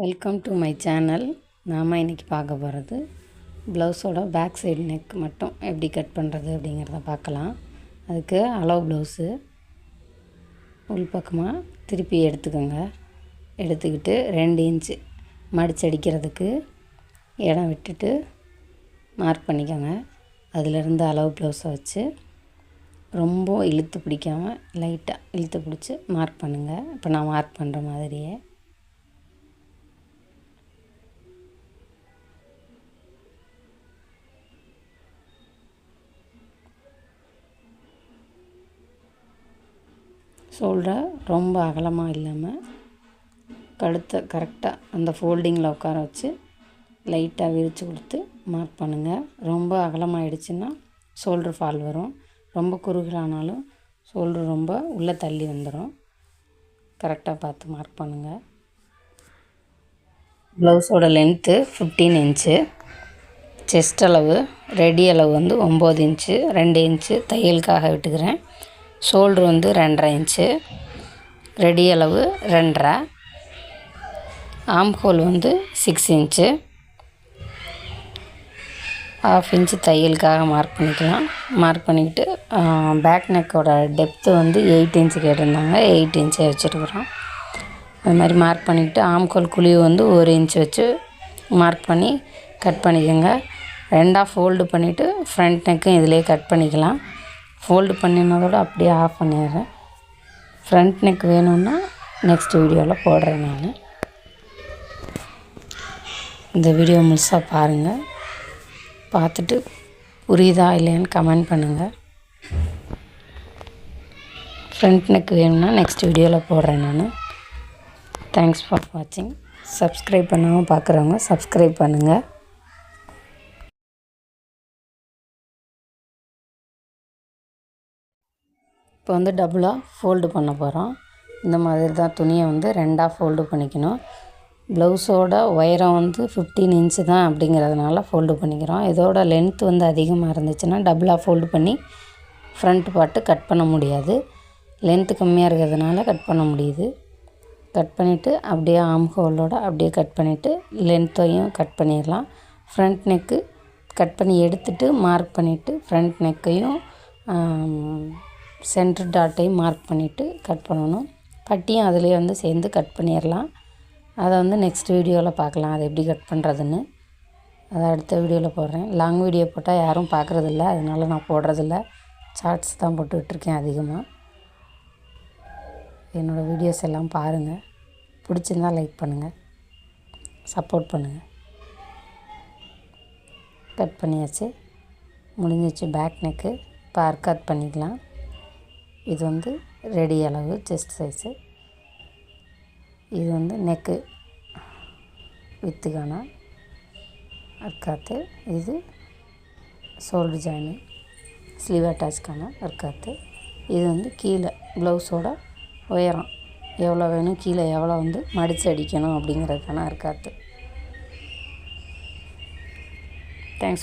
Welcome to my channel. நாம் இன்றைக்கி பார்க்க போகிறது ப்ளவுஸோட பேக் சைடு நெக் மட்டும் எப்படி கட் பண்ணுறது அப்படிங்கிறத பார்க்கலாம். அதுக்கு அளவு ப்ளவுஸு உள்பக்கமாக திருப்பி எடுத்துக்கோங்க. எடுத்துக்கிட்டு 2 இன்ச்சு மடித்து அடிக்கிறதுக்கு இடம் விட்டுட்டு மார்க் பண்ணிக்கோங்க. அதிலிருந்து அளவு ப்ளவுஸை வச்சு ரொம்ப இழுத்து பிடிக்காமல் லைட்டாக இழுத்து பிடிச்சி மார்க் பண்ணுங்கள். இப்போ நான் மார்க் பண்ணுற மாதிரியே ஷோல்டரை ரொம்ப அகலமாக இல்லாமல் கழுத்தை கரெக்டாக அந்த ஃபோல்டிங்கில் உட்கார வச்சு லைட்டாக விரித்து கொடுத்து மார்க் பண்ணுங்கள். ரொம்ப அகலமாகிடுச்சுன்னா ஷோல்ட்ரு ஃபால் வரும். ரொம்ப குறுகலானாலும் ஷோல்ட்ரு ரொம்ப உள்ளே தள்ளி வந்துடும். கரெக்டாக பார்த்து மார்க் பண்ணுங்கள். ப்ளவுஸோட லென்த்து 15 இன்ச்சு. செஸ்ட் அளவு ரெடி அளவு வந்து 9 இன்ச்சு. 2 இன்ச்சு தையலுக்காக விட்டுக்கிறேன். ஷோல்ட்ரு வந்து 2.5 இன்ச்சு. ரெடி அளவு 2.5. ஆம் ஹோல் வந்து 6 இன்ச்சு. 1/2 இன்ச்சு தையலுக்காக மார்க் பண்ணிக்கலாம். மார்க் பண்ணிக்கிட்டு பேக் நெக்கோட டெப்த்து வந்து 8 இன்ச்சு கேட்டிருந்தாங்க. 8 இன்ச்சே வச்சுருக்குறோம். அது மாதிரி மார்க் பண்ணிக்கிட்டு ஆம் ஹோல் குழிவு வந்து 1 இன்ச்சு வச்சு மார்க் பண்ணி கட் பண்ணிக்கோங்க. 2ஆக ஃபோல்டு பண்ணிவிட்டு ஃப்ரண்ட் நெக்கும் இதிலே கட் பண்ணிக்கலாம். ஃபோல்டு பண்ணினதோடு அப்படியே ஆஃப் பண்ணிடுறேன். ஃப்ரண்ட் நெக் வேணும்னா நெக்ஸ்ட் வீடியோவில் போடுறேன். நான் இந்த வீடியோ முழுசாக பாருங்கள். பார்த்துட்டு புரியுதா இல்லையான்னு கமெண்ட் பண்ணுங்கள். ஃப்ரண்ட் நெக் வேணும்னா நெக்ஸ்ட் வீடியோவில் போடுறேன். நான் தேங்க்ஸ் ஃபார் வாட்சிங். சப்ஸ்கிரைப் பண்ணாமல் பார்க்குறவங்க சப்ஸ்கிரைப் பண்ணுங்கள். இப்போ வந்து டபுளாக ஃபோல்டு பண்ண போகிறோம். இந்த மாதிரி தான் துணியை வந்து 2ஆக ஃபோல்டு பண்ணிக்கணும். ப்ளவுஸோட உயரம் வந்து 15 இன்ச்சு தான் அப்படிங்கிறதுனால ஃபோல்டு பண்ணிக்கிறோம். இதோட லென்த் வந்து அதிகமாக இருந்துச்சுன்னா டபுளாக ஃபோல்டு பண்ணி ஃப்ரண்ட் பார்ட்டு கட் பண்ண முடியாது. லென்த்து கம்மியாக இருக்கிறதுனால கட் பண்ண முடியுது. கட் பண்ணிவிட்டு அப்படியே ஆம் ஹோலோட அப்படியே கட் பண்ணிவிட்டு லென்த்தையும் கட் பண்ணிடலாம். ஃப்ரண்ட் நெக்கு கட் பண்ணி எடுத்துகிட்டு மார்க் பண்ணிவிட்டு ஃப்ரண்ட் நெக்கையும் சென்டர் டாட்டையும் மார்க் பண்ணிவிட்டு கட் பண்ணணும். பட்டியும் அதிலே வந்து சேர்ந்து கட் பண்ணிடலாம். அதை வந்து நெக்ஸ்ட் வீடியோவில் பார்க்கலாம் அது எப்படி கட் பண்ணுறதுன்னு. அதை அடுத்த வீடியோவில் போடுறேன். லாங் வீடியோ போட்டால் யாரும் பார்க்குறதில்ல, அதனால நான் போடுறதில்ல. ஷார்ட்ஸ் தான் போட்டுக்கிட்டுருக்கேன் அதிகமாக. என்னோடய வீடியோஸ் எல்லாம் பாருங்கள். பிடிச்சிருந்தால் லைக் பண்ணுங்கள், சப்போர்ட் பண்ணுங்கள். கட் பண்ணியாச்சு, முடிஞ்சிச்சு பேக் நெக்கு. இப்போ கட் பண்ணிக்கலாம். இது வந்து ரெடி அளவு செஸ்ட் சைஸு. இது வந்து நெக்கு வித்துக்கான அர்க்காத்து. இது ஷோல்டர் ஜாயின் ஸ்லீவ் அட்டாச்க்கான அர்க்காத்து. இது வந்து கீழே ப்ளவுஸோட உயரம் எவ்வளோ வேணும், கீழே எவ்வளோ வந்து மடித்து அடிக்கணும் அப்படிங்கிறதுக்கான அர்க்காத்து. தேங்க்ஸ்.